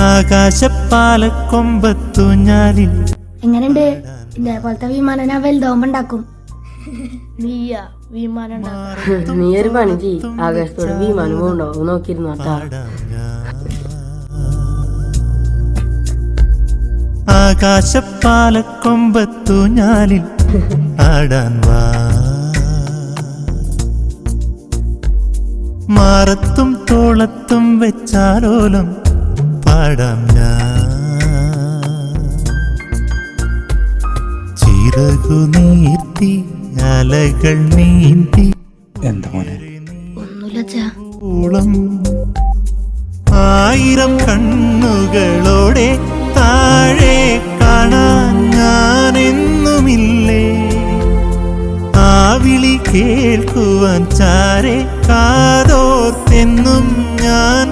ആകാശപ്പാലക്കൊമ്പത്തൂഞ്ഞാലിൽ എങ്ങനെയുണ്ട്? ഇതേപോലത്തെ വിമാനം ഞാൻ വലുതാവുമ്പണ്ടാക്കും. നീയാ വിമാനം നീ ഒരു പണി ചെയ്, ആകാശത്തോടെ വിമാനം പോകണ്ടോ നോക്കിയിരുന്നോട്ടാ. ആകാശപ്പാലക്കൊമ്പത്തൂഞ്ഞാലിൽ ആടാൻ വാ, മാറത്തും തോളത്തും വെച്ചാലോലം പാടാം ഞാൻ. ചിറകു നീർത്തി അലകൾ നീന്തി എന്താ മോനെ? ഓളം ആയിരം കണ്ണുകളോടെ താഴെ കാണാൻ ഞാനെന്നുമില്ലേ, ആ വിളി കേൾക്കുവാൻ ചാരെ കാതോർത്തെന്നും ഞാൻ